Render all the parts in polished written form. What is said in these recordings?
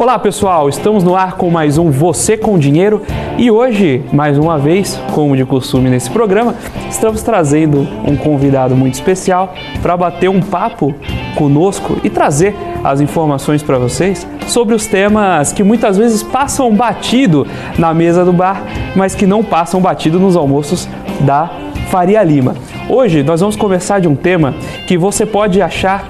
Olá pessoal, estamos no ar com mais um Você com Dinheiro e hoje, mais uma vez, como de costume nesse programa, estamos trazendo um convidado muito especial para bater um papo conosco e trazer as informações para vocês sobre os temas que muitas vezes passam batido na mesa do bar, mas que não passam batido nos almoços da Faria Lima. Hoje nós vamos conversar de um tema que você pode achar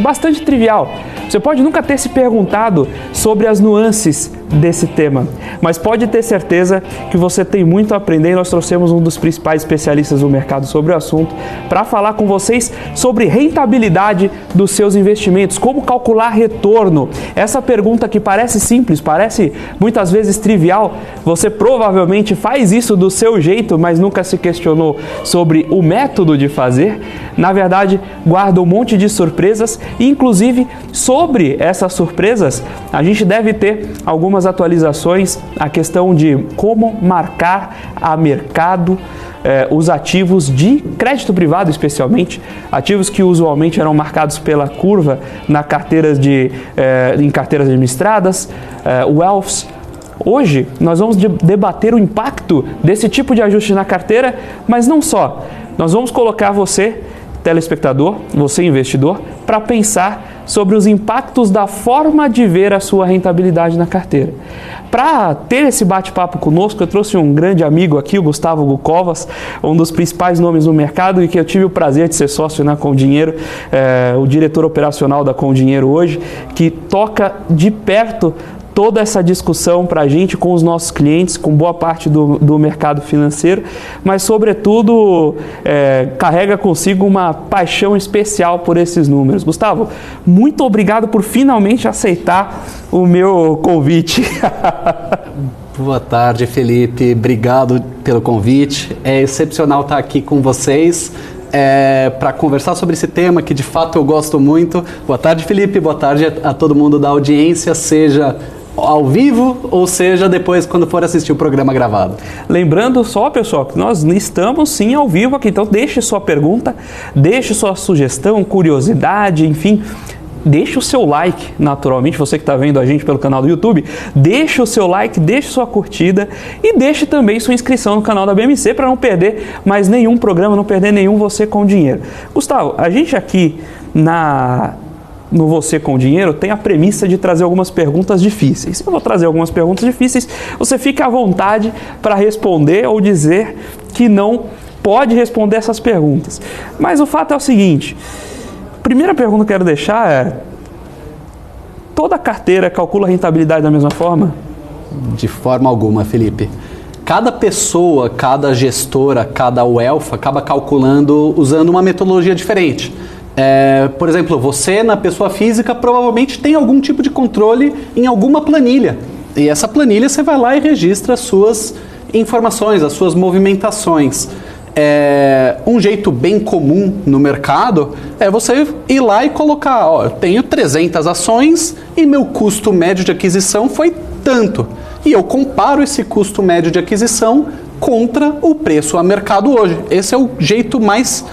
bastante trivial. Você pode nunca ter se perguntado sobre as nuances desse tema, mas pode ter certeza que você tem muito a aprender e nós trouxemos um dos principais especialistas do mercado sobre o assunto para falar com vocês sobre rentabilidade dos seus investimentos, como calcular retorno. Essa pergunta que parece simples, parece muitas vezes trivial, você provavelmente faz isso do seu jeito, mas nunca se questionou sobre o método de fazer. Na verdade, guarda um monte de surpresas e, inclusive, sobre essas surpresas, a gente deve ter algumas atualizações, a questão de como marcar a mercado os ativos de crédito privado, especialmente, ativos que usualmente eram marcados pela curva em carteiras administradas, wealths. Hoje, nós vamos debater o impacto desse tipo de ajuste na carteira, mas não só. Nós vamos colocar você, telespectador, você investidor, para pensar sobre os impactos da forma de ver a sua rentabilidade na carteira. Para ter esse bate-papo conosco, eu trouxe um grande amigo aqui, o Gustavo Gucovas, um dos principais nomes no mercado e que eu tive o prazer de ser sócio na Com Dinheiro, o diretor operacional da Com Dinheiro hoje, que toca de perto toda essa discussão para a gente, com os nossos clientes, com boa parte do mercado financeiro, mas sobretudo carrega consigo uma paixão especial por esses números. Gustavo, muito obrigado por finalmente aceitar o meu convite. Boa tarde, Felipe. Obrigado pelo convite. É excepcional estar aqui com vocês para conversar sobre esse tema que de fato eu gosto muito. Boa tarde, Felipe. Boa tarde a todo mundo da audiência, seja ao vivo, ou seja, depois quando for assistir o programa gravado. Lembrando só, pessoal, que nós estamos sim ao vivo aqui, então deixe sua pergunta, deixe sua sugestão, curiosidade, enfim, deixe o seu like, naturalmente, você que está vendo a gente pelo canal do YouTube, deixe o seu like, deixe sua curtida e deixe também sua inscrição no canal da BMC para não perder mais nenhum programa, não perder nenhum Você com Dinheiro. Gustavo, a gente aqui no Você com Dinheiro tem a premissa de trazer algumas perguntas difíceis. Eu vou trazer algumas perguntas difíceis, você fica à vontade para responder ou dizer que não pode responder essas perguntas. Mas o fato é o seguinte, a primeira pergunta que eu quero deixar é: toda carteira calcula a rentabilidade da mesma forma? De forma alguma, Felipe. Cada pessoa, cada gestora, cada wealth acaba calculando usando uma metodologia diferente. Por exemplo, você na pessoa física provavelmente tem algum tipo de controle em alguma planilha. E essa planilha você vai lá e registra as suas informações, as suas movimentações. Um jeito bem comum no mercado é você ir lá e colocar, eu tenho 300 ações e meu custo médio de aquisição foi tanto. E eu comparo esse custo médio de aquisição contra o preço a mercado hoje. Esse é o jeito mais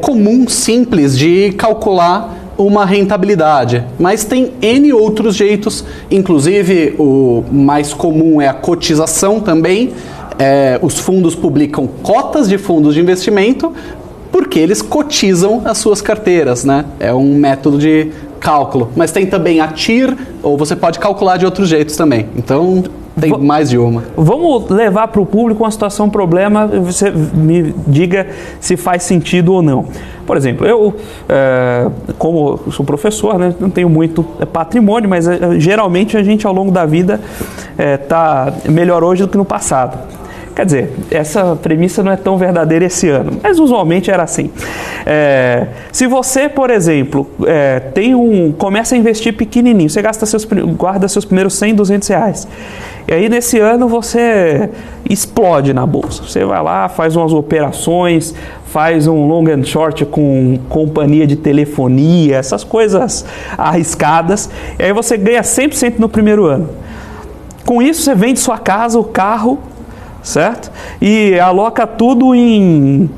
comum, simples de calcular uma rentabilidade, mas tem N outros jeitos, inclusive o mais comum é a cotização também. Os fundos publicam cotas de fundos de investimento porque eles cotizam as suas carteiras, né? É um método de cálculo, mas tem também a TIR, ou você pode calcular de outros jeitos também, então tem mais de uma. Vamos levar para o público uma situação, um problema, você me diga se faz sentido ou não. Por exemplo, eu, como sou professor, né, não tenho muito patrimônio, mas geralmente a gente ao longo da vida está melhor hoje do que no passado. Quer dizer, essa premissa não é tão verdadeira esse ano, mas usualmente era assim. Se você, por exemplo, começa a investir pequenininho, você guarda seus primeiros 100, 200 reais. E aí nesse ano você explode na bolsa. Você vai lá, faz umas operações, faz um long and short com companhia de telefonia, essas coisas arriscadas. E aí você ganha 100% no primeiro ano. Com isso você vende sua casa, o carro, certo? E aloca tudo em...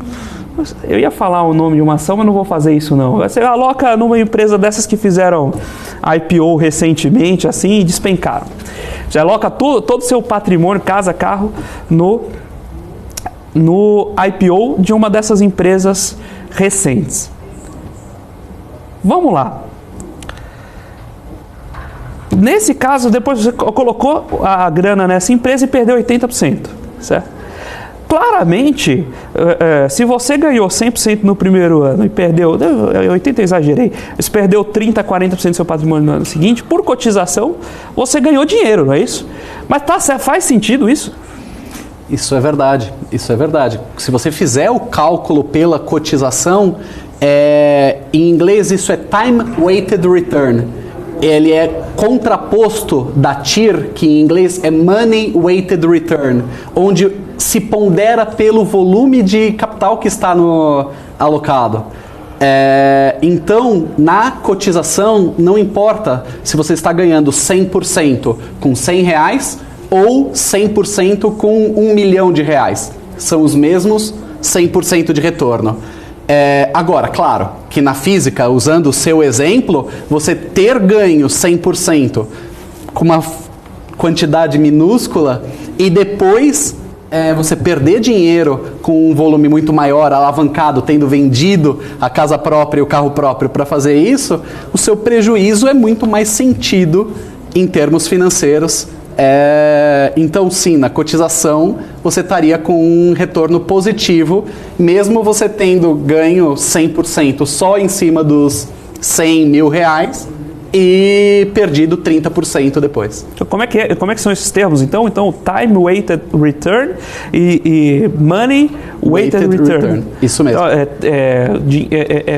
Eu ia falar o nome de uma ação, mas não vou fazer isso não. Você aloca numa empresa dessas que fizeram IPO recentemente, assim, e despencaram. Você aloca todo o seu patrimônio, casa, carro, no IPO de uma dessas empresas recentes. Vamos lá. Nesse caso, depois você colocou a grana nessa empresa e perdeu 80%, certo? Claramente, se você ganhou 100% no primeiro ano e perdeu, 80% eu exagerei, se perdeu 30%, 40% do seu patrimônio no ano seguinte, por cotização, você ganhou dinheiro, não é isso? Mas faz sentido isso? Isso é verdade, isso é verdade. Se você fizer o cálculo pela cotização, em inglês isso é Time Weighted Return. Ele é contraposto da TIR, que em inglês é Money Weighted Return, onde se pondera pelo volume de capital que está alocado. Então, na cotização, não importa se você está ganhando 100% com R$100 ou 100% com R$1 milhão. São os mesmos 100% de retorno. Agora, claro, que na física, usando o seu exemplo, você ter ganho 100% com uma quantidade minúscula e depois você perder dinheiro com um volume muito maior, alavancado, tendo vendido a casa própria e o carro próprio para fazer isso, o seu prejuízo é muito mais sentido em termos financeiros. Então sim, na cotização você estaria com um retorno positivo, mesmo você tendo ganho 100% só em cima dos R$100 mil e perdido 30% depois. Então, como é que são esses termos? Então Time Weighted Return e Money Weighted Return. Isso mesmo.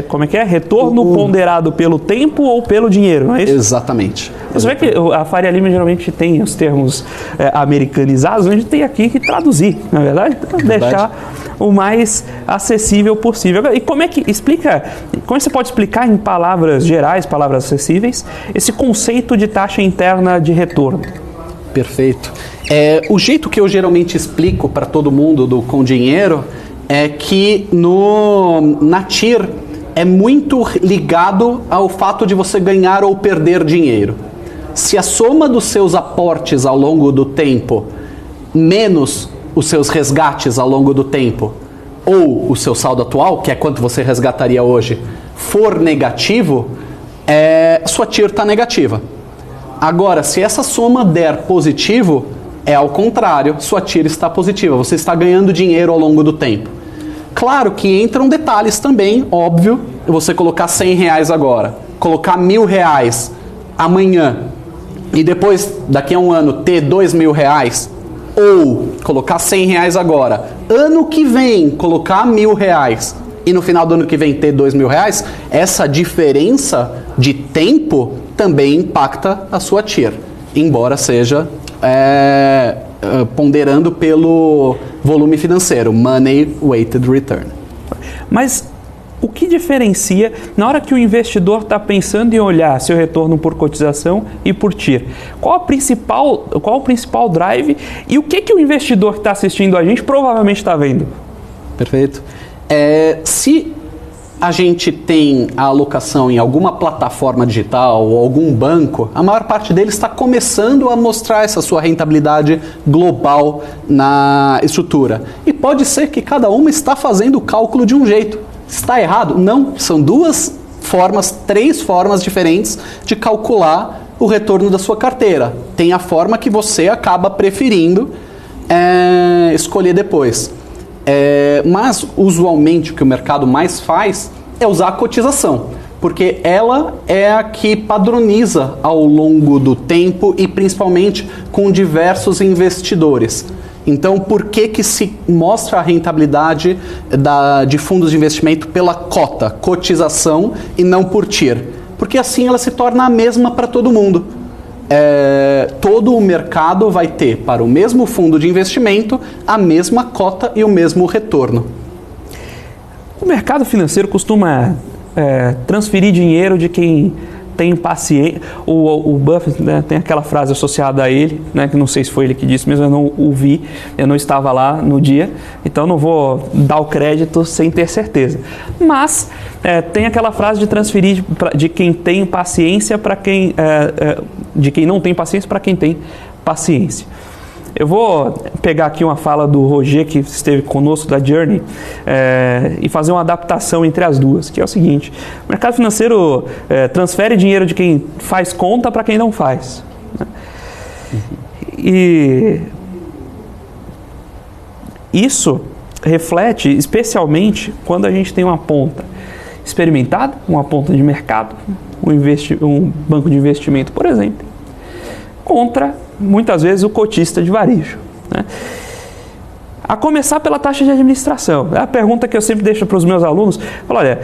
Como é que é? Retorno ponderado pelo tempo ou pelo dinheiro, não é isso? Exatamente. Você vê que a Faria Lima geralmente tem os termos americanizados, a gente tem aqui que traduzir, na verdade, para deixar o mais acessível possível. E como você pode explicar em palavras gerais, palavras acessíveis, esse conceito de taxa interna de retorno? Perfeito. O jeito que eu geralmente explico para todo mundo com dinheiro é que na TIR é muito ligado ao fato de você ganhar ou perder dinheiro. Se a soma dos seus aportes ao longo do tempo menos os seus resgates ao longo do tempo, ou o seu saldo atual, que é quanto você resgataria hoje, for negativo, sua TIR está negativa. Agora, se essa soma der positivo, ao contrário, sua TIR está positiva, você está ganhando dinheiro ao longo do tempo. Claro que entram detalhes também, óbvio, você colocar R$100 agora, colocar R$1.000 amanhã, e depois, daqui a um ano, ter R$2 mil, ou colocar R$100 agora, ano que vem colocar R$1.000 e no final do ano que vem ter R$2 mil, essa diferença de tempo também impacta a sua TIR, embora seja ponderando pelo volume financeiro, Money Weighted Return. Mas o que diferencia na hora que o investidor está pensando em olhar seu retorno por cotização e por TIR? Qual o principal drive e o que o investidor que está assistindo a gente provavelmente está vendo? Perfeito. Se a gente tem a alocação em alguma plataforma digital ou algum banco, a maior parte deles está começando a mostrar essa sua rentabilidade global na estrutura. E pode ser que cada uma está fazendo o cálculo de um jeito. Está errado? Não, são três formas diferentes de calcular o retorno da sua carteira. Tem a forma que você acaba preferindo escolher depois. Mas, usualmente, o que o mercado mais faz é usar a cotização, porque ela é a que padroniza ao longo do tempo e principalmente com diversos investidores. Então, por que se mostra a rentabilidade de fundos de investimento pela cotização e não por TIR? Porque assim ela se torna a mesma para todo mundo. Todo o mercado vai ter para o mesmo fundo de investimento a mesma cota e o mesmo retorno. O mercado financeiro costuma transferir dinheiro de quem tem paciência... O Buffett, né, tem aquela frase associada a ele, né, que não sei se foi ele que disse, mas eu não ouvi, eu não estava lá no dia, então não vou dar o crédito sem ter certeza. Mas tem aquela frase de transferir de quem tem paciência para quem... de quem não tem paciência para quem tem paciência. Eu vou pegar aqui uma fala do Roger, que esteve conosco da Journey, e fazer uma adaptação entre as duas, que é o seguinte: o mercado financeiro transfere dinheiro de quem faz conta para quem não faz. Né? E isso reflete especialmente quando a gente tem uma ponta experimentada, uma ponta de mercado, um banco de investimento, por exemplo, contra, muitas vezes, o cotista de varejo. Né? A começar pela taxa de administração. É a pergunta que eu sempre deixo para os meus alunos. Falo, olha,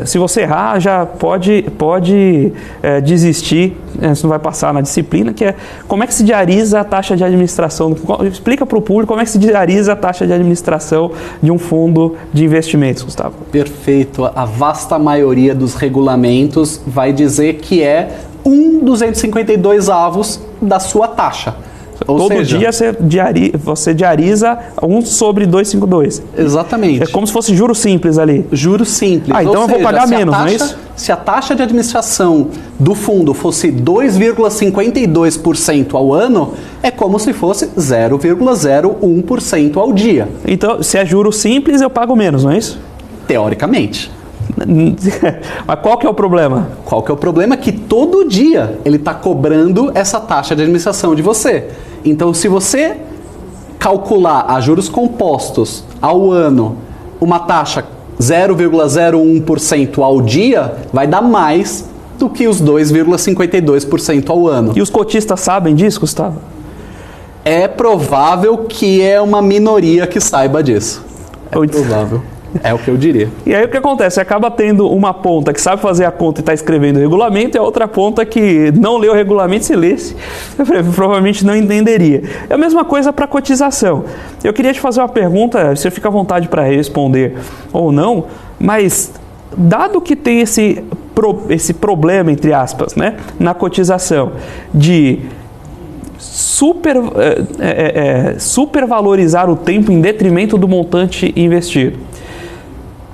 se você errar, já pode desistir, você não vai passar na disciplina, que é como é que se diariza a taxa de administração. Explica para o público como é que se diariza a taxa de administração de um fundo de investimentos, Gustavo. Perfeito. A vasta maioria dos regulamentos vai dizer que é 1/252 avos da sua taxa. Todo dia você diariza 1/252. Exatamente. É como se fosse juro simples ali. Juro simples. Então eu vou pagar menos, não é isso? Se a taxa de administração do fundo fosse 2,52% ao ano, é como se fosse 0,01% ao dia. Então, se é juro simples, eu pago menos, não é isso? Teoricamente. Mas qual que é o problema? Qual que é o problema? Que todo dia ele está cobrando essa taxa de administração de você. Então, se você calcular a juros compostos ao ano uma taxa 0,01% ao dia, vai dar mais do que os 2,52% ao ano. E os cotistas sabem disso, Gustavo? É provável que é uma minoria que saiba disso. É provável. É o que eu diria. E aí o que acontece? Você acaba tendo uma ponta que sabe fazer a conta e está escrevendo o regulamento, e a outra ponta que não leu o regulamento, se lesse, provavelmente não entenderia. É a mesma coisa para cotização. Eu queria te fazer uma pergunta, você fica à vontade para responder ou não, mas dado que tem esse problema, entre aspas, né, na cotização, de supervalorizar o tempo em detrimento do montante investido.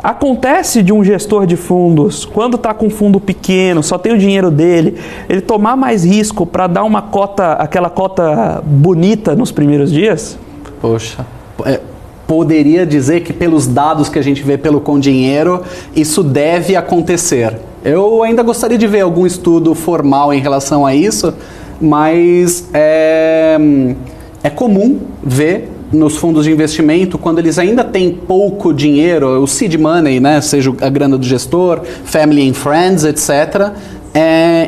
Acontece de um gestor de fundos, quando está com um fundo pequeno, só tem o dinheiro dele, ele tomar mais risco para dar uma cota, aquela cota bonita nos primeiros dias? Poxa, poderia dizer que pelos dados que a gente vê pelo Com Dinheiro, isso deve acontecer. Eu ainda gostaria de ver algum estudo formal em relação a isso, mas é comum ver nos fundos de investimento, quando eles ainda têm pouco dinheiro, o seed money, né, seja a grana do gestor, family and friends, etc.,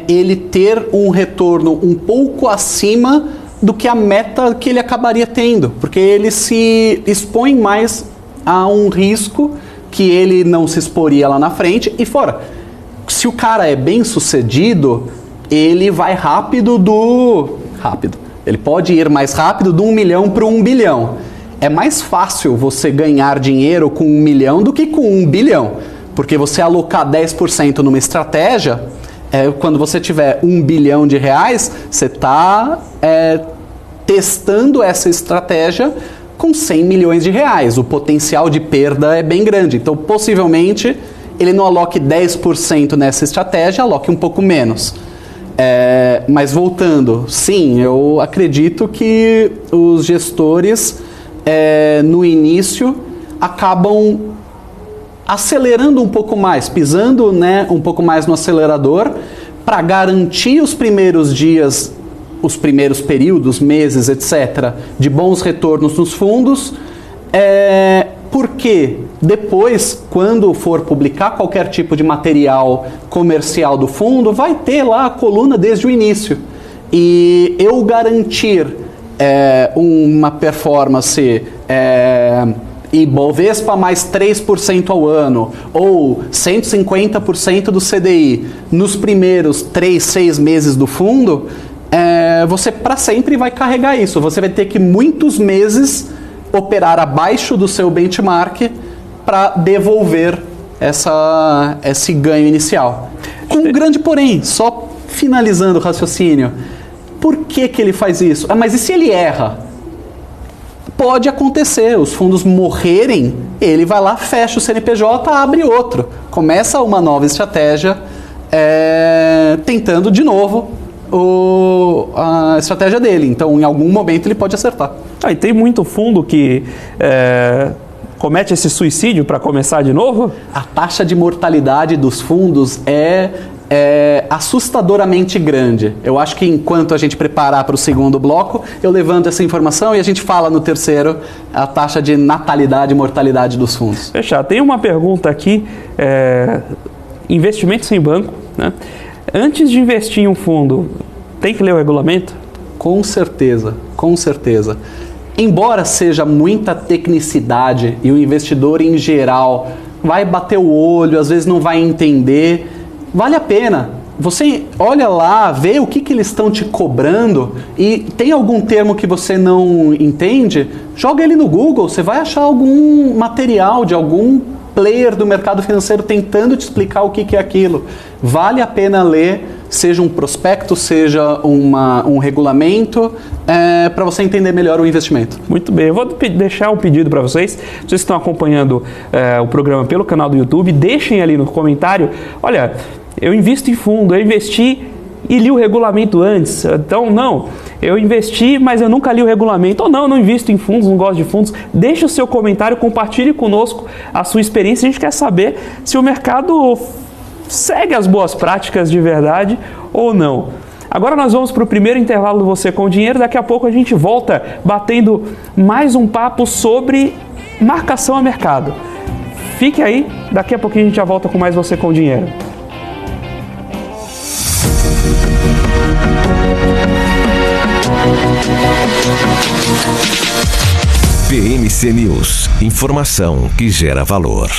ele ter um retorno um pouco acima do que a meta que ele acabaria tendo, porque ele se expõe mais a um risco que ele não se exporia lá na frente. E fora, se o cara é bem sucedido, ele vai rápido. Ele pode ir mais rápido do 1 milhão para 1 bilhão. É mais fácil você ganhar dinheiro com 1 milhão do que com 1 bilhão. Porque você alocar 10% numa estratégia, quando você tiver 1 bilhão de reais, você está testando essa estratégia com 100 milhões de reais. O potencial de perda é bem grande. Então, possivelmente, ele não aloque 10% nessa estratégia, aloque um pouco menos. Mas voltando, sim, eu acredito que os gestores no início acabam acelerando um pouco mais, pisando, né, um pouco mais no acelerador para garantir os primeiros dias, os primeiros períodos, meses, etc., de bons retornos nos fundos, porque depois, quando for publicar qualquer tipo de material comercial do fundo, vai ter lá a coluna desde o início. E eu garantir uma performance Ibovespa mais 3% ao ano, ou 150% do CDI nos primeiros 3, 6 meses do fundo, você para sempre vai carregar isso. Você vai ter que muitos meses operar abaixo do seu benchmark para devolver esse ganho inicial. Com um grande porém, só finalizando o raciocínio. Por que ele faz isso? Mas e se ele erra? Pode acontecer, os fundos morrerem, ele vai lá, fecha o CNPJ, abre outro. Começa uma nova estratégia, tentando de novo a estratégia dele. Então, em algum momento, ele pode acertar. E tem muito fundo que comete esse suicídio para começar de novo? A taxa de mortalidade dos fundos é assustadoramente grande. Eu acho que enquanto a gente preparar para o segundo bloco, eu levanto essa informação e a gente fala no terceiro a taxa de natalidade e mortalidade dos fundos. Fechado. Tem uma pergunta aqui, investimentos em banco, né? Antes de investir em um fundo, tem que ler o regulamento? Com certeza, com certeza. Embora seja muita tecnicidade e o investidor em geral vai bater o olho, às vezes não vai entender, vale a pena. Você olha lá, vê o que eles estão te cobrando e tem algum termo que você não entende, joga ele no Google, você vai achar algum material de algum player do mercado financeiro tentando te explicar o que é aquilo. Vale a pena ler, seja um prospecto, seja um regulamento, para você entender melhor o investimento. Muito bem, eu vou deixar um pedido para vocês. Vocês que estão acompanhando o programa pelo canal do YouTube, deixem ali no comentário, olha, eu invisto em fundo, eu investi e li o regulamento antes. Então, não, eu investi, mas eu nunca li o regulamento. Ou não invisto em fundos, não gosto de fundos. Deixe o seu comentário, compartilhe conosco a sua experiência. A gente quer saber se o mercado segue as boas práticas de verdade ou não. Agora nós vamos para o primeiro intervalo do Você com Dinheiro. Daqui a pouco a gente volta batendo mais um papo sobre marcação a mercado. Fique aí, daqui a pouquinho a gente já volta com mais Você com Dinheiro. PMC News. Informação que gera valor.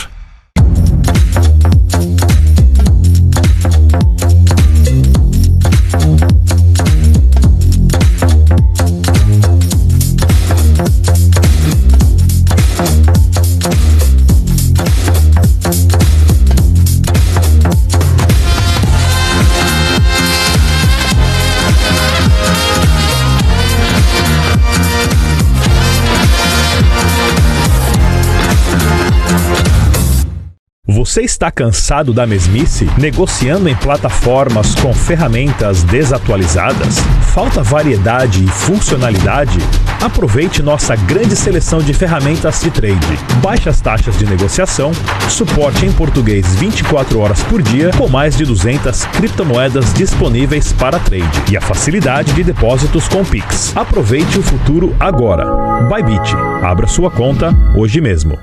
Você está cansado da mesmice? Negociando em plataformas com ferramentas desatualizadas? Falta variedade e funcionalidade? Aproveite nossa grande seleção de ferramentas de trade. Baixas taxas de negociação, suporte em português 24 horas por dia, com mais de 200 criptomoedas disponíveis para trade e a facilidade de depósitos com Pix. Aproveite o futuro agora. Bybit. Abra sua conta hoje mesmo.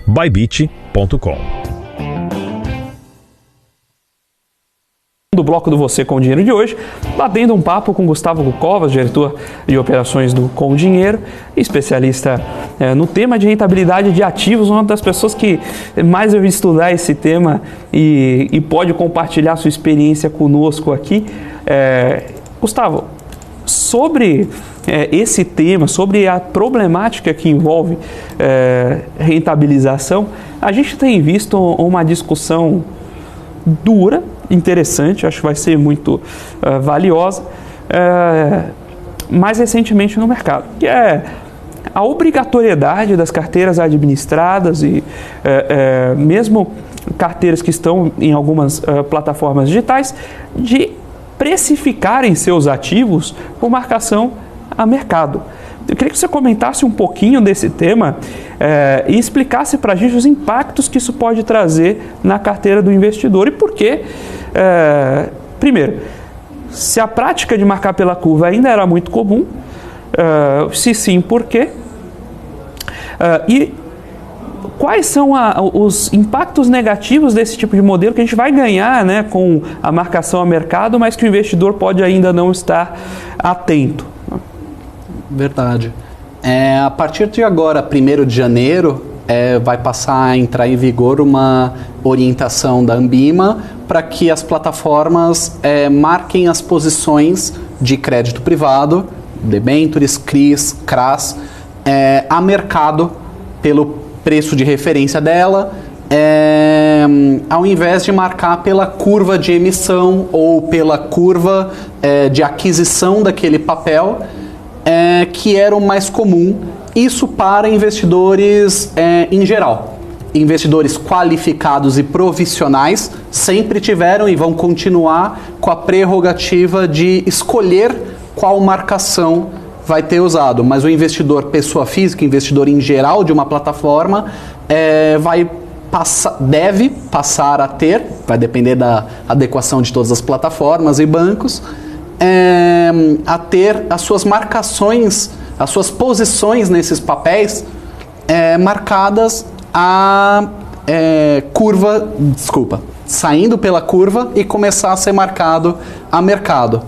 Bybit.com. Do bloco do Você com Dinheiro de hoje, batendo um papo com Gustavo Covas, diretor de operações do Com Dinheiro, especialista no tema de rentabilidade de ativos, uma das pessoas que mais eu vi estudar esse tema e pode compartilhar sua experiência conosco aqui. Gustavo, sobre esse tema, sobre a problemática que envolve rentabilização, a gente tem visto uma discussão dura, interessante, acho que vai ser muito valiosa, mais recentemente no mercado, que é a obrigatoriedade das carteiras administradas e mesmo carteiras que estão em algumas plataformas digitais, de precificarem seus ativos com marcação a mercado. Eu queria que você comentasse um pouquinho desse tema e explicasse para a gente os impactos que isso pode trazer na carteira do investidor e por que, primeiro, se a prática de marcar pela curva ainda era muito comum, se sim, por quê? E quais são os impactos negativos desse tipo de modelo que a gente vai ganhar, né, com a marcação a mercado, mas que o investidor pode ainda não estar atento? Verdade. A partir de agora, 1º de janeiro, vai passar a entrar em vigor uma orientação da Anbima para que as plataformas marquem as posições de crédito privado, debêntures, CRIs, CRAs, a mercado pelo preço de referência dela ao invés de marcar pela curva de emissão ou pela curva de aquisição daquele papel, que era o mais comum. Isso para investidores em geral. Investidores qualificados e profissionais sempre tiveram e vão continuar com a prerrogativa de escolher qual marcação vai ter usado. Mas o investidor pessoa física, investidor em geral de uma plataforma, deve passar a ter, vai depender da adequação de todas as plataformas e bancos, a ter as suas marcações, as suas posições nesses papéis marcadas saindo pela curva e começar a ser marcado a mercado.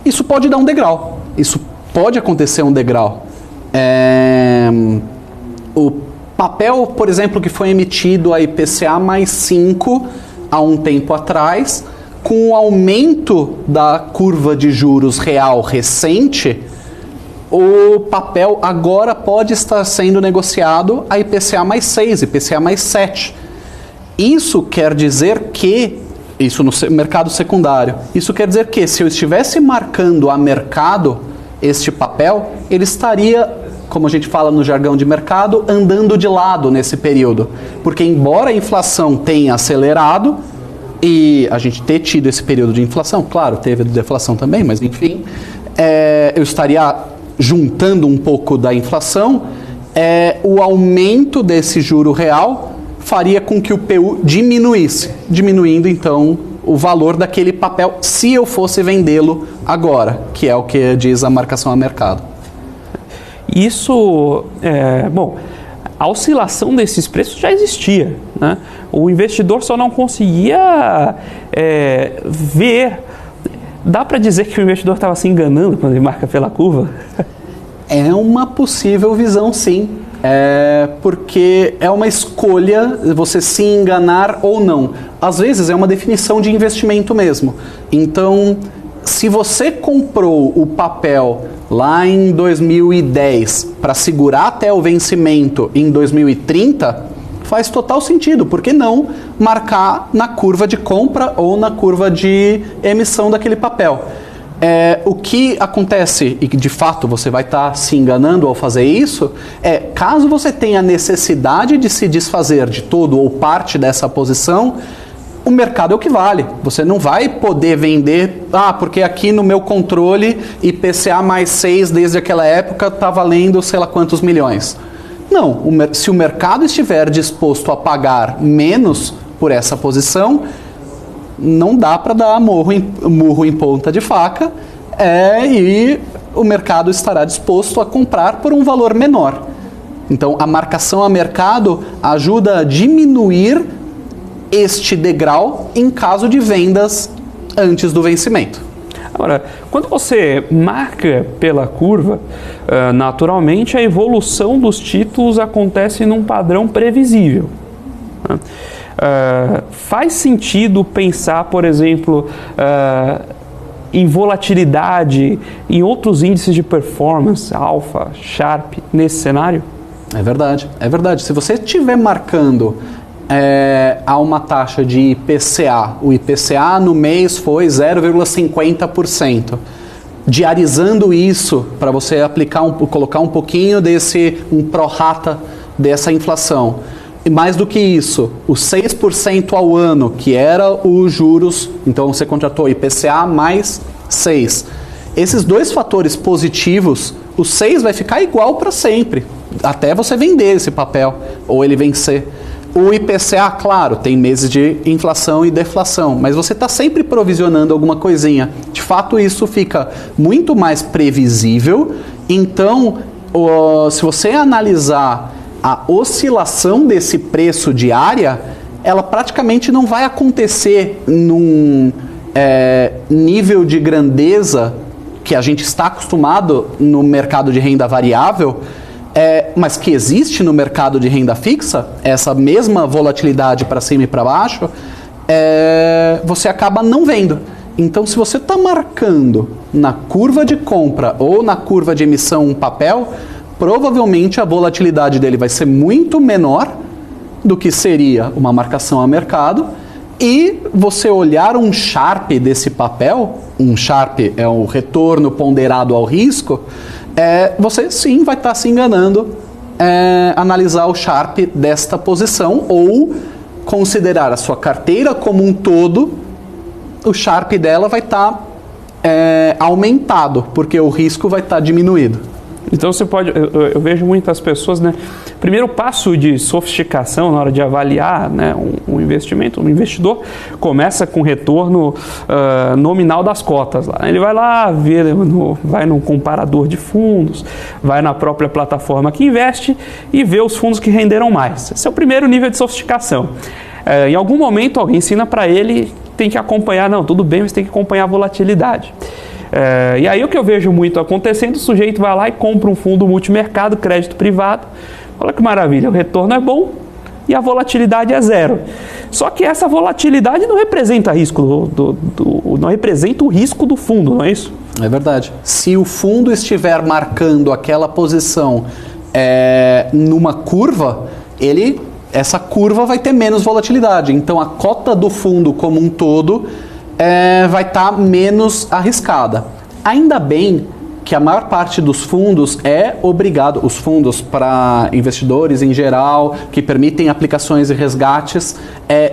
Isso pode dar um degrau, isso pode acontecer um degrau. O papel, por exemplo, que foi emitido a IPCA mais 5 há um tempo atrás, com o aumento da curva de juros real recente, o papel agora pode estar sendo negociado a IPCA mais 6, IPCA mais 7. Isso quer dizer que, isso no mercado secundário, isso quer dizer que se eu estivesse marcando a mercado este papel, ele estaria, como a gente fala no jargão de mercado, andando de lado nesse período. Porque embora a inflação tenha acelerado, e a gente ter tido esse período de inflação, claro, teve deflação também, mas enfim, eu estaria juntando um pouco da inflação, o aumento desse juro real faria com que o PU diminuísse, diminuindo então o valor daquele papel se eu fosse vendê-lo agora, que é o que diz a marcação a mercado. Isso, a oscilação desses preços já existia, né? O investidor só não conseguia ver. Dá para dizer que o investidor estava se enganando quando ele marca pela curva? É uma possível visão, sim. Porque é uma escolha você se enganar ou não. Às vezes é uma definição de investimento mesmo. Então, se você comprou o papel lá em 2010 para segurar até o vencimento em 2030, faz total sentido. Por que não marcar na curva de compra ou na curva de emissão daquele papel? O que acontece, e que de fato você vai estar se enganando ao fazer isso, caso você tenha necessidade de se desfazer de todo ou parte dessa posição, o mercado é o que vale. Você não vai poder vender, porque aqui no meu controle IPCA mais 6 desde aquela época está valendo sei lá quantos milhões. Não, se o mercado estiver disposto a pagar menos por essa posição, não dá para dar murro em ponta de faca, e o mercado estará disposto a comprar por um valor menor. Então, a marcação a mercado ajuda a diminuir este degrau em caso de vendas antes do vencimento. Agora, quando você marca pela curva, naturalmente a evolução dos títulos acontece num padrão previsível, né? Faz sentido pensar, por exemplo, em volatilidade, em outros índices de performance, alfa, Sharp, nesse cenário? É verdade, é verdade. Se você estiver marcando a uma taxa de IPCA, o IPCA no mês foi 0,50%. Diarizando isso, para você colocar um pouquinho um prorata dessa inflação. E mais do que isso, os 6% ao ano, que era os juros, então você contratou IPCA mais 6. Esses dois fatores positivos, o 6 vai ficar igual para sempre, até você vender esse papel, ou ele vencer. O IPCA, claro, tem meses de inflação e deflação, mas você está sempre provisionando alguma coisinha. De fato, isso fica muito mais previsível. Então, se você analisar a oscilação desse preço diária, ela praticamente não vai acontecer num nível de grandeza que a gente está acostumado no mercado de renda variável, mas que existe no mercado de renda fixa, essa mesma volatilidade para cima e para baixo, você acaba não vendo. Então, se você está marcando na curva de compra ou na curva de emissão um papel, provavelmente a volatilidade dele vai ser muito menor do que seria uma marcação a mercado, e você olhar um Sharpe desse papel, um Sharpe é o retorno ponderado ao risco, você sim vai estar se enganando, analisar o Sharpe desta posição ou considerar a sua carteira como um todo, o Sharpe dela vai estar aumentado, porque o risco vai estar diminuído. Então você pode, eu vejo muitas pessoas, né? Primeiro passo de sofisticação na hora de avaliar, né, um investimento, um investidor começa com retorno nominal das cotas lá. Ele vai lá ver, vai no comparador de fundos, vai na própria plataforma que investe e vê os fundos que renderam mais. Esse é o primeiro nível de sofisticação. Em algum momento alguém ensina para ele, tem que acompanhar, não, tudo bem, mas tem que acompanhar a volatilidade. E aí o que eu vejo muito acontecendo, o sujeito vai lá e compra um fundo multimercado, crédito privado, olha que maravilha, o retorno é bom e a volatilidade é zero. Só que essa volatilidade não representa risco não representa o risco do fundo, não é isso? É verdade. Se o fundo estiver marcando aquela posição numa curva, essa curva vai ter menos volatilidade. Então a cota do fundo como um todo vai estar menos arriscada. Ainda bem que a maior parte dos fundos os fundos para investidores em geral, que permitem aplicações e resgates,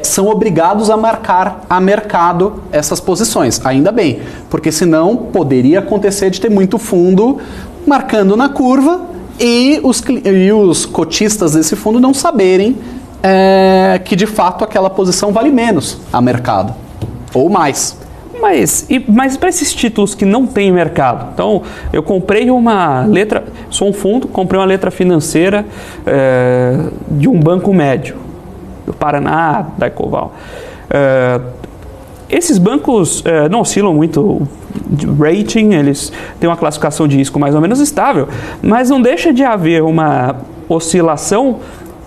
são obrigados a marcar a mercado essas posições. Ainda bem, porque senão poderia acontecer de ter muito fundo marcando na curva e os cotistas desse fundo não saberem que de fato aquela posição vale menos a mercado, ou mais. Mas para esses títulos que não tem mercado, então eu comprei uma letra, sou um fundo, comprei uma letra financeira de um banco médio, do Paraná, da Ecoval. Esses bancos não oscilam muito de rating, eles têm uma classificação de risco mais ou menos estável, mas não deixa de haver uma oscilação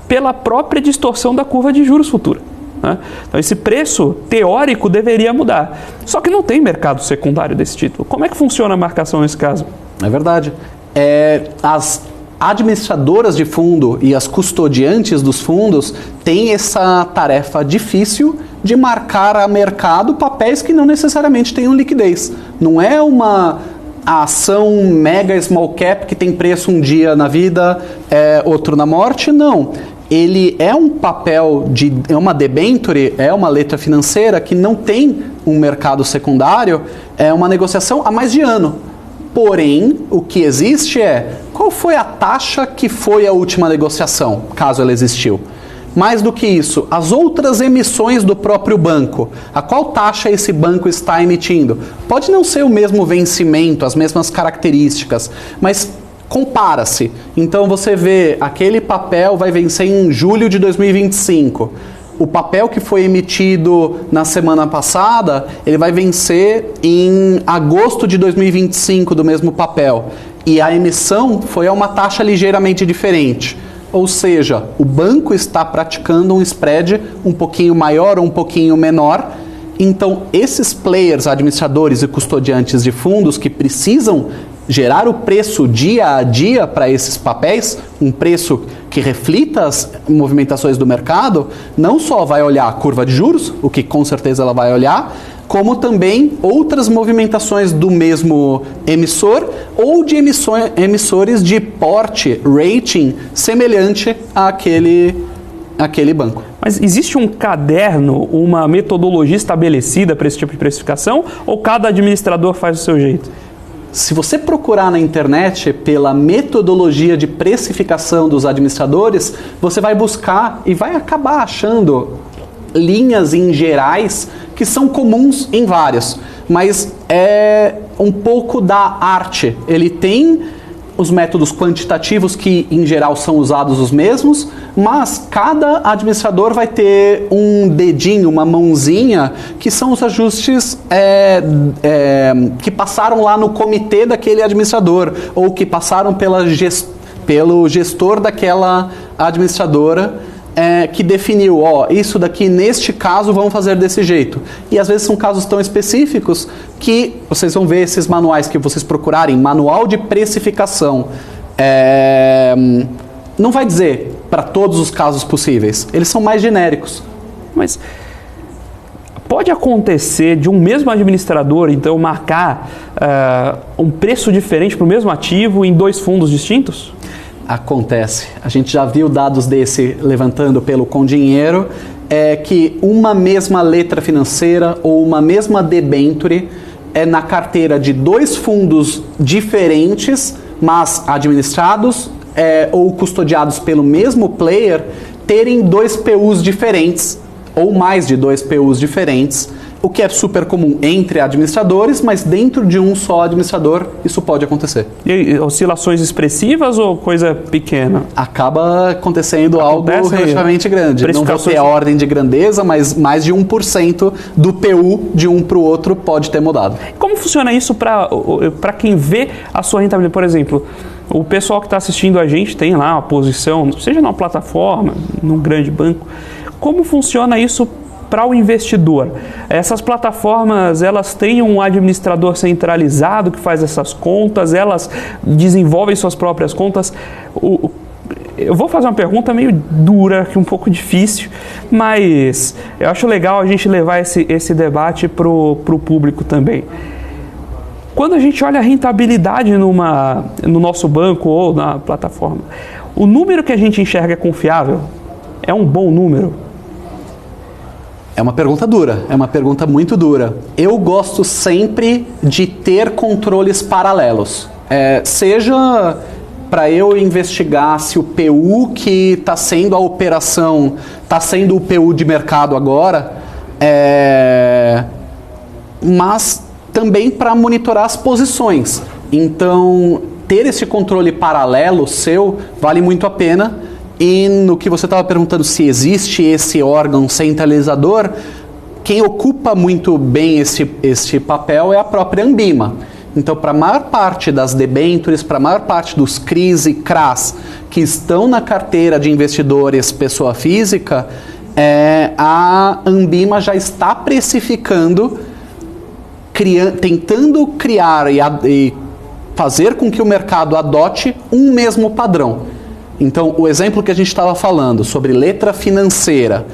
pela própria distorção da curva de juros futura. Então esse preço teórico deveria mudar, só que não tem mercado secundário desse título. Como é que funciona a marcação nesse caso? É verdade. As administradoras de fundo e as custodiantes dos fundos têm essa tarefa difícil de marcar a mercado papéis que não necessariamente tenham liquidez. Não é uma ação mega small cap que tem preço um dia na vida, outro na morte, não. Ele é um papel, é uma debenture, é uma letra financeira que não tem um mercado secundário, é uma negociação há mais de ano. Porém, o que existe qual foi a taxa que foi a última negociação, caso ela existiu? Mais do que isso, as outras emissões do próprio banco, a qual taxa esse banco está emitindo? Pode não ser o mesmo vencimento, as mesmas características, mas compara-se. Então você vê, aquele papel vai vencer em julho de 2025. O papel que foi emitido na semana passada, ele vai vencer em agosto de 2025 do mesmo papel. E a emissão foi a uma taxa ligeiramente diferente. Ou seja, o banco está praticando um spread um pouquinho maior ou um pouquinho menor. Então, esses players, administradores e custodiantes de fundos que precisam gerar o preço dia a dia para esses papéis, um preço que reflita as movimentações do mercado, não só vai olhar a curva de juros, o que com certeza ela vai olhar, como também outras movimentações do mesmo emissor ou de emissores de porte, rating, semelhante àquele banco. Mas existe um caderno, uma metodologia estabelecida para esse tipo de precificação, ou cada administrador faz do seu jeito? Se você procurar na internet pela metodologia de precificação dos administradores, você vai buscar e vai acabar achando linhas em gerais que são comuns em vários, mas é um pouco da arte. Ele tem os métodos quantitativos que em geral são usados os mesmos, mas cada administrador vai ter um dedinho, uma mãozinha, que são os ajustes que passaram lá no comitê daquele administrador, ou que passaram pelo gestor daquela administradora, que definiu, isso daqui neste caso vamos fazer desse jeito. E às vezes são casos tão específicos que vocês vão ver esses manuais que vocês procurarem, manual de precificação, não vai dizer para todos os casos possíveis. Eles são mais genéricos. Mas pode acontecer de um mesmo administrador, então, marcar um preço diferente para o mesmo ativo em 2 fundos distintos? Acontece. A gente já viu dados desse levantando pelo Condinheiro, que uma mesma letra financeira ou uma mesma debenture na carteira de 2 fundos diferentes, mas administrados ou custodiados pelo mesmo player, terem 2 PUs diferentes ou mais de 2 PUs diferentes, o que é super comum entre administradores, mas dentro de um só administrador isso pode acontecer. E oscilações expressivas ou coisa pequena? Acaba acontecendo algo relativamente grande. Não vou ter a ordem de grandeza, mas mais de 1% do PU de um para o outro pode ter mudado. Como funciona isso para quem vê a sua rentabilidade? Por exemplo, o pessoal que está assistindo a gente tem lá uma posição, seja numa plataforma, num grande banco. Como funciona isso para o investidor? Essas plataformas, elas têm um administrador centralizado que faz essas contas, elas desenvolvem suas próprias contas. Eu vou fazer uma pergunta meio dura, um pouco difícil, mas eu acho legal a gente levar esse debate para o público também. Quando a gente olha a rentabilidade no nosso banco ou na plataforma, o número que a gente enxerga é confiável? É um bom número? É uma pergunta dura, é uma pergunta muito dura. Eu gosto sempre de ter controles paralelos. Seja para eu investigar se o PU que está sendo a operação está sendo o PU de mercado agora, mas também para monitorar as posições. Então, ter esse controle paralelo seu vale muito a pena. E no que você estava perguntando se existe esse órgão centralizador, quem ocupa muito bem esse papel é a própria Anbima. Então, para a maior parte das debêntures, para a maior parte dos CRIs e CRAs que estão na carteira de investidores pessoa física, a Anbima já está precificando, tentando criar e fazer com que o mercado adote um mesmo padrão. Então, o exemplo que a gente estava falando sobre letra financeira,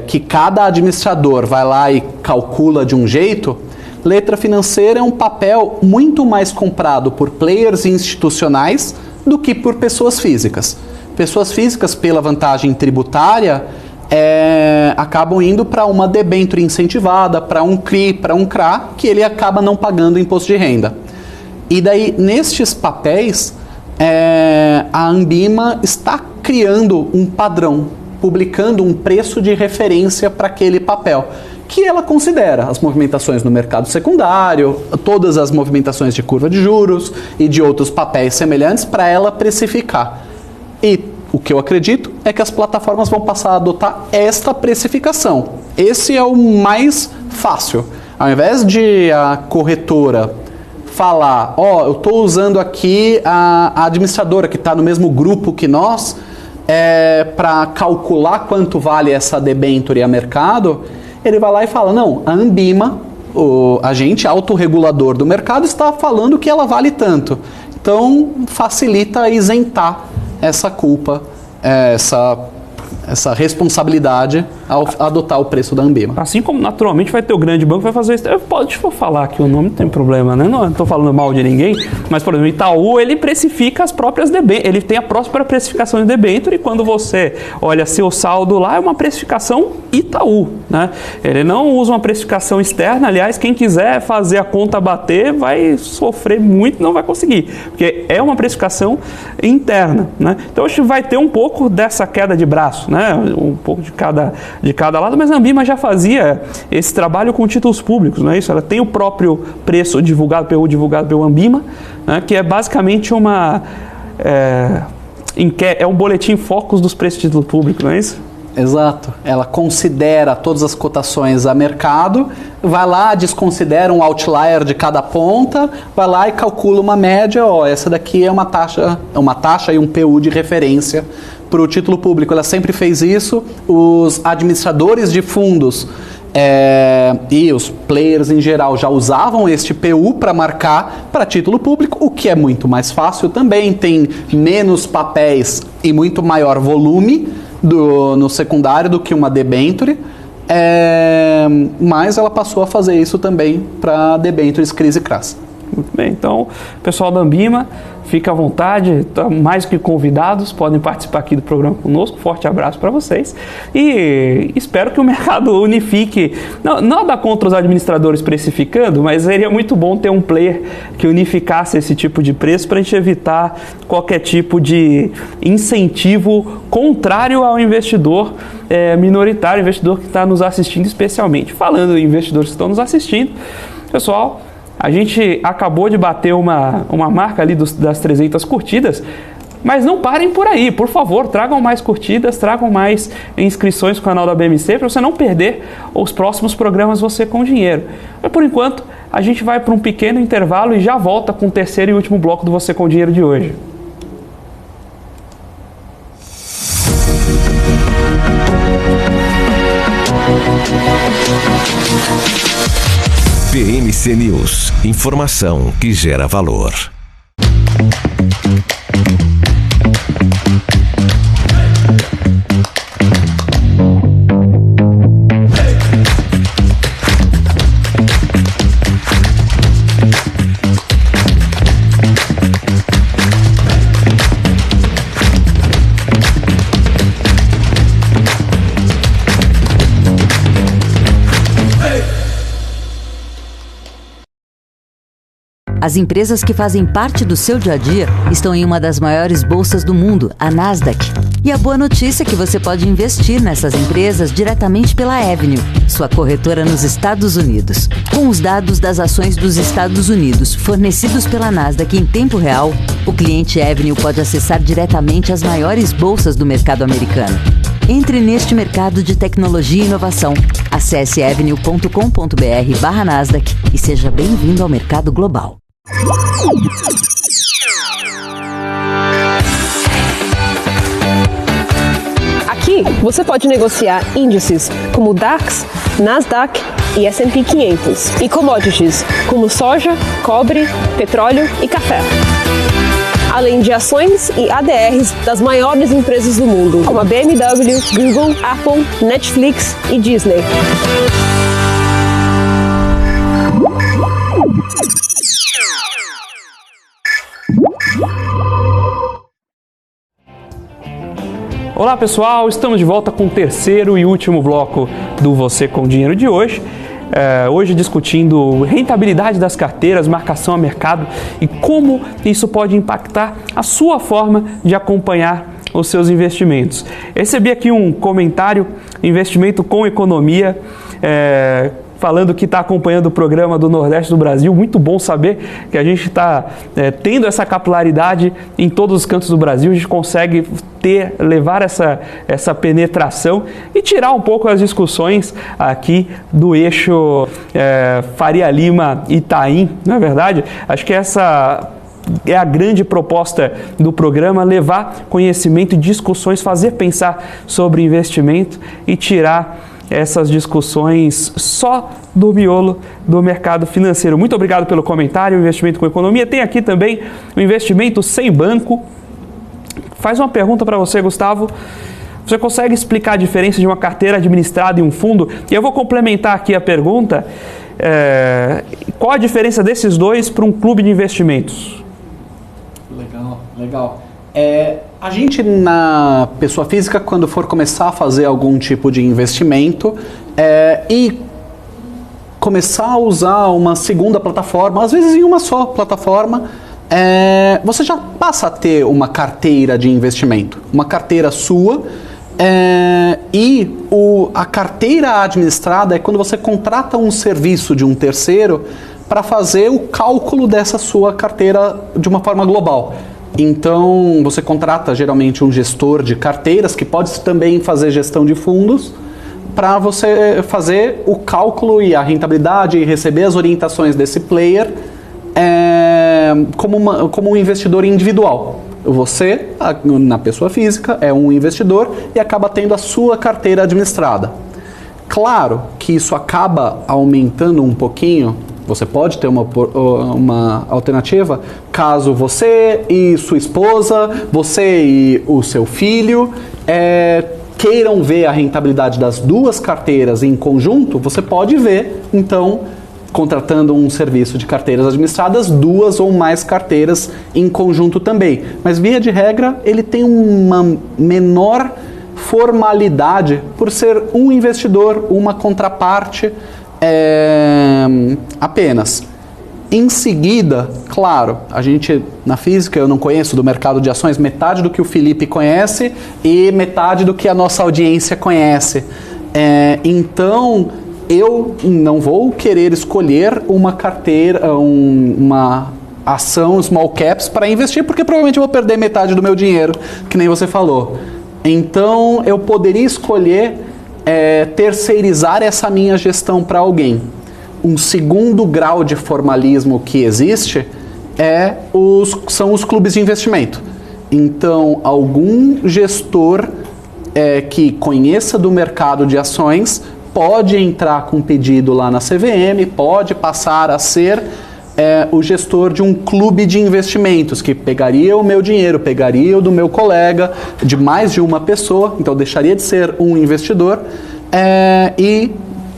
que cada administrador vai lá e calcula de um jeito, letra financeira é um papel muito mais comprado por players institucionais do que por pessoas físicas. Pessoas físicas, pela vantagem tributária, acabam indo para uma debênture incentivada, para um CRI, para um CRA, que ele acaba não pagando imposto de renda. E daí, nestes papéis, a Anbima está criando um padrão, publicando um preço de referência para aquele papel, que ela considera as movimentações no mercado secundário, todas as movimentações de curva de juros e de outros papéis semelhantes para ela precificar. E o que eu acredito é que as plataformas vão passar a adotar esta precificação. Esse é o mais fácil. Ao invés de a corretora falar, eu estou usando aqui a administradora que está no mesmo grupo que nós para calcular quanto vale essa debênture a mercado, ele vai lá e fala, não, a Anbima, o agente autorregulador do mercado, está falando que ela vale tanto. Então, facilita isentar essa culpa, essa responsabilidade ao adotar o preço da Anbima. Assim como naturalmente vai ter o grande banco que vai fazer isso. Deixa eu falar aqui o nome, não tem problema, né? Não estou falando mal de ninguém, mas, por exemplo, o Itaú, ele precifica as próprias debêntures, ele tem a própria precificação de debênture e quando você olha seu saldo lá, é uma precificação Itaú, né? Ele não usa uma precificação externa, aliás, quem quiser fazer a conta bater vai sofrer muito, não vai conseguir, porque é uma precificação interna, né? Então, acho que vai ter um pouco dessa queda de braço, né? Um pouco de cada lado, mas a Anbima já fazia esse trabalho com títulos públicos, não é isso? Ela tem o próprio preço divulgado pelo Anbima, né? Que é basicamente um boletim focus dos preços de título público, não é isso? Exato. Ela considera todas as cotações a mercado, vai lá, desconsidera um outlier de cada ponta, vai lá e calcula uma média, essa daqui é uma taxa e um PU de referência para o título público. Ela sempre fez isso. Os administradores de fundos E os players em geral já usavam este PU para marcar para título público, o que é muito mais fácil também, tem menos papéis e muito maior volume no secundário do que uma debenture, mas ela passou a fazer isso também para debentures CRIs e CRAs. Muito bem, então, pessoal da Ambima, fica à vontade, tá mais que convidados, podem participar aqui do programa conosco. Forte abraço para vocês e espero que o mercado unifique, não nada contra os administradores precificando, mas seria muito bom ter um player que unificasse esse tipo de preço para a gente evitar qualquer tipo de incentivo contrário ao investidor minoritário, investidor que está nos assistindo especialmente. Falando em investidores que estão nos assistindo, pessoal, a gente acabou de bater uma marca ali das 300 curtidas, mas não parem por aí, por favor, tragam mais curtidas, tragam mais inscrições no canal da BMC para você não perder os próximos programas Você com Dinheiro. Mas por enquanto, a gente vai para um pequeno intervalo e já volta com o terceiro e último bloco do Você com Dinheiro de hoje. PMC News. Informação que gera valor. As empresas que fazem parte do seu dia a dia estão em uma das maiores bolsas do mundo, a Nasdaq. E a boa notícia é que você pode investir nessas empresas diretamente pela Avenue, sua corretora nos Estados Unidos. Com os dados das ações dos Estados Unidos fornecidos pela Nasdaq em tempo real, o cliente Avenue pode acessar diretamente as maiores bolsas do mercado americano. Entre neste mercado de tecnologia e inovação. Acesse avenue.com.br/Nasdaq e seja bem-vindo ao mercado global. Aqui você pode negociar índices como DAX, Nasdaq e S&P 500 e commodities como soja, cobre, petróleo e café. Além de ações e ADRs das maiores empresas do mundo, como a BMW, Google, Apple, Netflix e Disney. Olá pessoal, estamos de volta com o terceiro e último bloco do Você com Dinheiro de hoje. Hoje discutindo rentabilidade das carteiras, marcação a mercado e como isso pode impactar a sua forma de acompanhar os seus investimentos. Recebi aqui um comentário, Investimento com Economia, falando que está acompanhando o programa do Nordeste do Brasil. Muito bom saber que a gente está tendo essa capilaridade em todos os cantos do Brasil. A gente consegue levar essa penetração e tirar um pouco as discussões aqui do eixo Faria Lima Itaim, não é verdade? Acho que essa é a grande proposta do programa, levar conhecimento e discussões, fazer pensar sobre investimento e tirar essas discussões só do miolo do mercado financeiro. Muito obrigado pelo comentário, Investimento com Economia. Tem aqui também o Investimento Sem Banco. Faz uma pergunta para você, Gustavo. Você consegue explicar a diferença de uma carteira administrada e um fundo? E eu vou complementar aqui a pergunta. Qual a diferença desses dois para um clube de investimentos? Legal. A gente, na pessoa física, quando for começar a fazer algum tipo de investimento e começar a usar uma segunda plataforma, às vezes em uma só plataforma, você já passa a ter uma carteira de investimento, uma carteira sua, e a carteira administrada é quando você contrata um serviço de um terceiro para fazer o cálculo dessa sua carteira de uma forma global. Então, você contrata geralmente um gestor de carteiras, que pode também fazer gestão de fundos, para você fazer o cálculo e a rentabilidade e receber as orientações desse player como um investidor individual. Você, na pessoa física, é um investidor e acaba tendo a sua carteira administrada. Claro que isso acaba aumentando um pouquinho. Você pode ter uma alternativa caso você e sua esposa, você e o seu filho queiram ver a rentabilidade das duas carteiras em conjunto. Você pode ver, então, contratando um serviço de carteiras administradas, 2 ou mais carteiras em conjunto também. Mas, via de regra, ele tem uma menor formalidade por ser um investidor, uma contraparte apenas. Em seguida, claro, a gente na física, eu não conheço do mercado de ações metade do que o Felipe conhece e metade do que a nossa audiência conhece. Então, eu não vou querer escolher uma carteira, uma ação small caps para investir, porque provavelmente eu vou perder metade do meu dinheiro, que nem você falou. Então, eu poderia escolher terceirizar essa minha gestão para alguém. Um segundo grau de formalismo que existe são os clubes de investimento. Então, algum gestor que conheça do mercado de ações pode entrar com um pedido lá na CVM, pode passar a ser o gestor de um clube de investimentos, que pegaria o meu dinheiro, pegaria o do meu colega, de mais de uma pessoa, então deixaria de ser um investidor e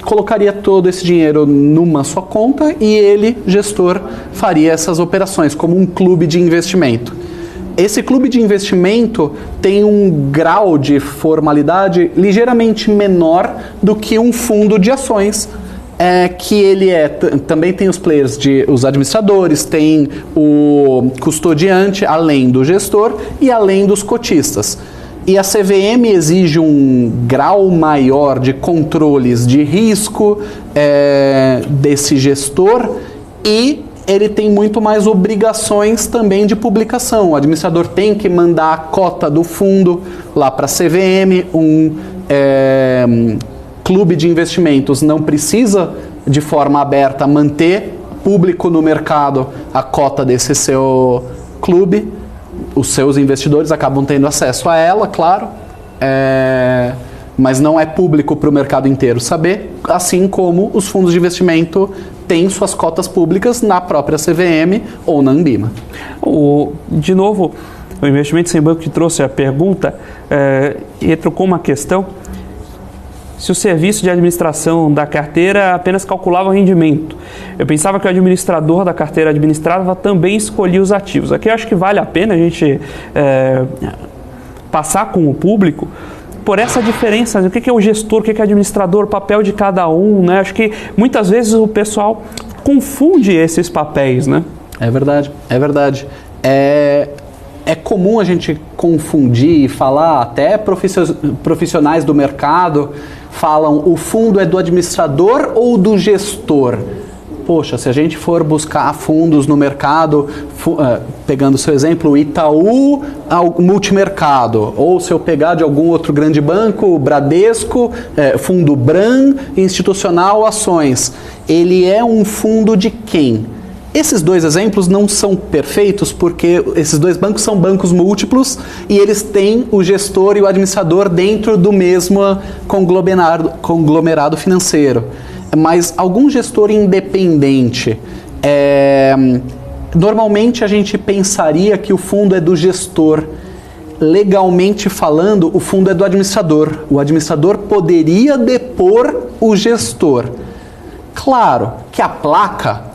colocaria todo esse dinheiro numa só conta e ele, gestor, faria essas operações como um clube de investimento. Esse clube de investimento tem um grau de formalidade ligeiramente menor do que um fundo de ações, que ele também tem os players, os administradores, tem o custodiante, além do gestor e além dos cotistas. E a CVM exige um grau maior de controles de risco desse gestor e ele tem muito mais obrigações também de publicação. O administrador tem que mandar a cota do fundo lá para a CVM, clube de investimentos não precisa de forma aberta manter público no mercado a cota desse seu clube. Os seus investidores acabam tendo acesso a ela, claro, mas não é público para o mercado inteiro saber, assim como os fundos de investimento têm suas cotas públicas na própria CVM ou na Anbima. De novo, o Investimento Sem Banco que trouxe a pergunta retrucou uma questão. Se o serviço de administração da carteira apenas calculava o rendimento. Eu pensava que o administrador da carteira administrada também escolhia os ativos. Aqui eu acho que vale a pena a gente passar com o público por essa diferença, o que é o gestor, o que é o administrador, o papel de cada um, né? Acho que muitas vezes o pessoal confunde esses papéis, né? É verdade, é verdade. É comum a gente confundir e falar, até profissionais do mercado falam, o fundo é do administrador ou do gestor? Poxa, se a gente for buscar fundos no mercado, pegando o seu exemplo, o Itaú Multimercado, ou se eu pegar de algum outro grande banco, Bradesco, fundo Bram, institucional, ações, ele é um fundo de quem? Esses dois exemplos não são perfeitos porque esses dois bancos são bancos múltiplos e eles têm o gestor e o administrador dentro do mesmo conglomerado financeiro. Mas algum gestor independente, normalmente a gente pensaria que o fundo é do gestor. Legalmente falando, o fundo é do administrador. O administrador poderia depor o gestor. Claro que a placa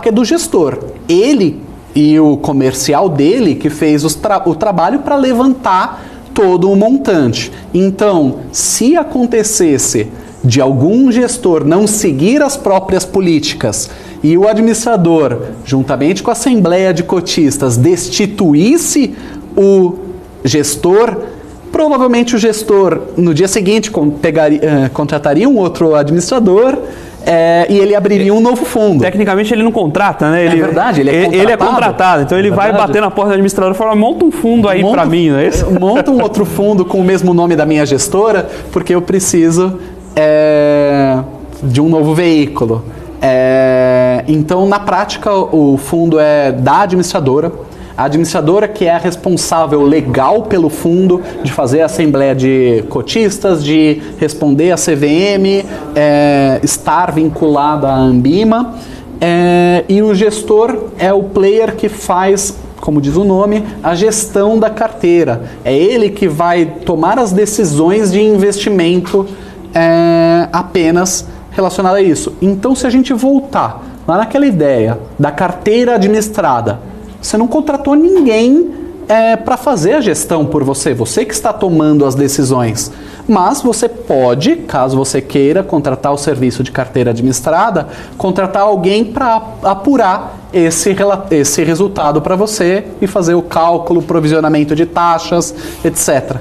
é do gestor. Ele e o comercial dele que fez o trabalho para levantar todo o montante. Então, se acontecesse de algum gestor não seguir as próprias políticas e o administrador, juntamente com a Assembleia de Cotistas, destituísse o gestor, provavelmente o gestor, no dia seguinte, contrataria um outro administrador e ele abriria um novo fundo. Tecnicamente ele não contrata, né? É verdade, ele é contratado. Então ele vai bater na porta do administrador e fala, monta um fundo aí para mim, não é isso? Monta um outro fundo com o mesmo nome da minha gestora, porque eu preciso de um novo veículo. Então, na prática, o fundo é da administradora. A administradora que é a responsável legal pelo fundo, de fazer a assembleia de cotistas, de responder a CVM, estar vinculada à Ambima. E o gestor é o player que faz, como diz o nome, a gestão da carteira. É ele que vai tomar as decisões de investimento apenas relacionado a isso. Então, se a gente voltar lá naquela ideia da carteira administrada, você não contratou ninguém para fazer a gestão por você que está tomando as decisões. Mas você pode, caso você queira contratar o serviço de carteira administrada, contratar alguém para apurar esse resultado para você e fazer o cálculo, provisionamento de taxas, etc.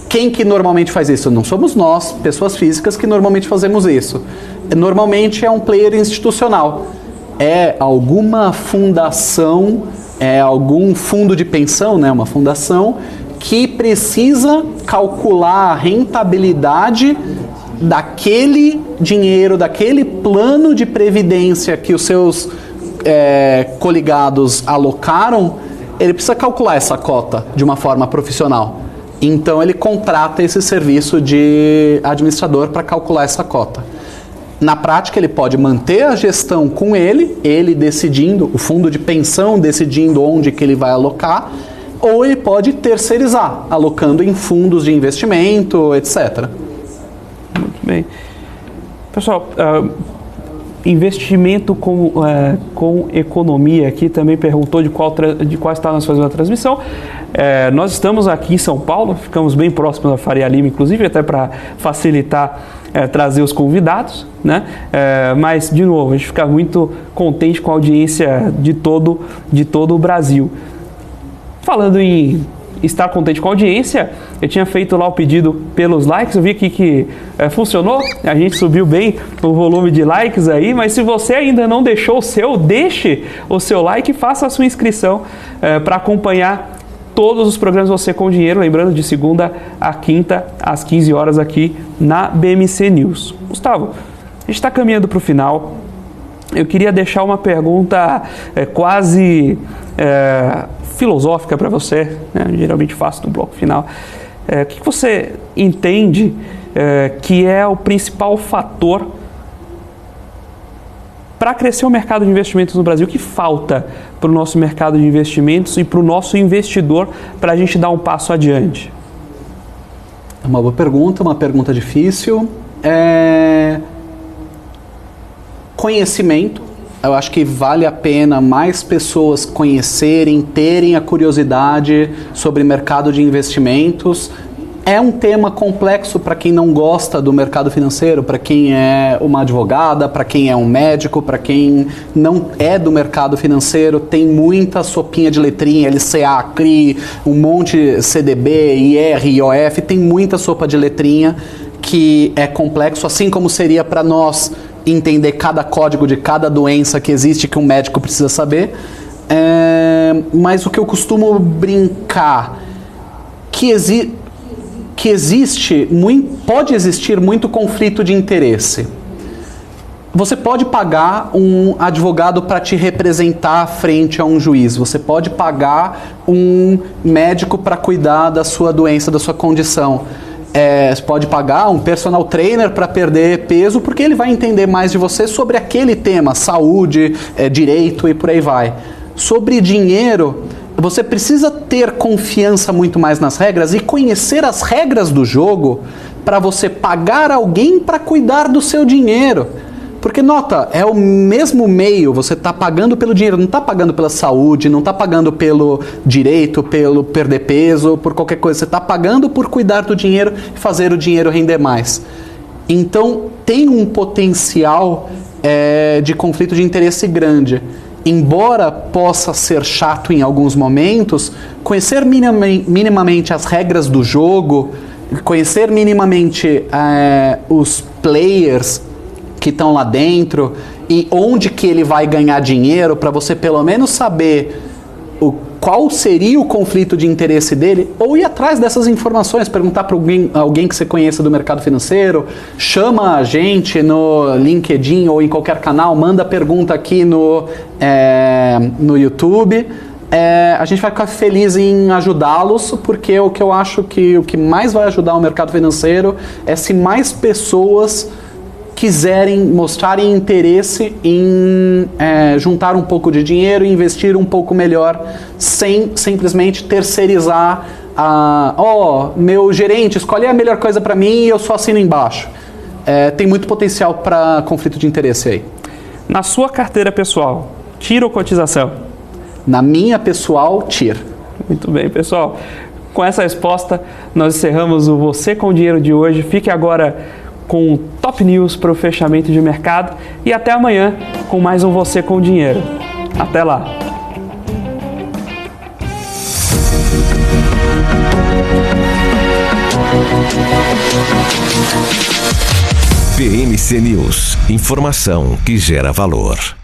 Quem que normalmente faz isso? Não somos nós, pessoas físicas, que normalmente fazemos isso. Normalmente é um player institucional. É alguma fundação, algum fundo de pensão, né, uma fundação, que precisa calcular a rentabilidade daquele dinheiro, daquele plano de previdência que os seus coligados alocaram. Ele precisa calcular essa cota de uma forma profissional. Então ele contrata esse serviço de administrador para calcular essa cota. Na prática, ele pode manter a gestão com ele decidindo, o fundo de pensão decidindo onde que ele vai alocar, ou ele pode terceirizar, alocando em fundos de investimento, etc. Muito bem. Pessoal, investimento com economia aqui também perguntou de qual está nós fazendo a transmissão. Nós estamos aqui em São Paulo, ficamos bem próximos da Faria Lima, inclusive, até para facilitar trazer os convidados, né? Mas, de novo, a gente fica muito contente com a audiência de todo o Brasil. Falando em estar contente com a audiência, eu tinha feito lá o pedido pelos likes, eu vi aqui que funcionou, a gente subiu bem o volume de likes aí, mas se você ainda não deixou o seu, deixe o seu like e faça a sua inscrição para acompanhar todos os programas Você com Dinheiro, lembrando, de segunda a quinta, às 15 horas aqui na BMC News. Gustavo, a gente está caminhando para o final. Eu queria deixar uma pergunta quase filosófica para você, né? Geralmente faço no bloco final. O que você entende que é o principal fator para crescer o mercado de investimentos no Brasil? O que falta para o nosso mercado de investimentos e para o nosso investidor para a gente dar um passo adiante? É uma boa pergunta, uma pergunta difícil. Conhecimento. Eu acho que vale a pena mais pessoas conhecerem, terem a curiosidade sobre mercado de investimentos. É um tema complexo para quem não gosta do mercado financeiro, para quem é uma advogada, para quem é um médico, para quem não é do mercado financeiro. Tem muita sopinha de letrinha, LCA, CRI, um monte CDB, IR, IOF, tem muita sopa de letrinha que é complexo, assim como seria para nós entender cada código de cada doença que existe que um médico precisa saber. Mas o que eu costumo brincar, pode existir muito conflito de interesse. Você pode pagar um advogado para te representar frente a um juiz. Você pode pagar um médico para cuidar da sua doença, da sua condição. Você pode pagar um personal trainer para perder peso, porque ele vai entender mais de você sobre aquele tema, saúde, direito e por aí vai. Sobre dinheiro, você precisa ter confiança muito mais nas regras e conhecer as regras do jogo para você pagar alguém para cuidar do seu dinheiro. Porque, nota, é o mesmo meio, você está pagando pelo dinheiro, não está pagando pela saúde, não está pagando pelo direito, pelo perder peso, por qualquer coisa. Você está pagando por cuidar do dinheiro e fazer o dinheiro render mais. Então, tem um potencial de conflito de interesse grande. Embora possa ser chato em alguns momentos, conhecer minimamente as regras do jogo, conhecer minimamente os players que estão lá dentro e onde que ele vai ganhar dinheiro, para você pelo menos saber qual seria o conflito de interesse dele, ou ir atrás dessas informações, perguntar para alguém que você conheça do mercado financeiro, chama a gente no LinkedIn ou em qualquer canal, manda pergunta aqui no YouTube, a gente vai ficar feliz em ajudá-los, porque o que eu acho que o que mais vai ajudar o mercado financeiro é se mais pessoas quiserem, mostrarem interesse em juntar um pouco de dinheiro e investir um pouco melhor, sem simplesmente terceirizar meu gerente, escolhe a melhor coisa para mim e eu só assino embaixo. Tem muito potencial para conflito de interesse aí. Na sua carteira pessoal, tira ou cotização? Na minha pessoal, tira. Muito bem, pessoal. Com essa resposta, nós encerramos o Você com Dinheiro de hoje. Fique agora com o Top News para o fechamento de mercado e até amanhã com mais um Você com Dinheiro. Até lá! PMC News. Informação que gera valor.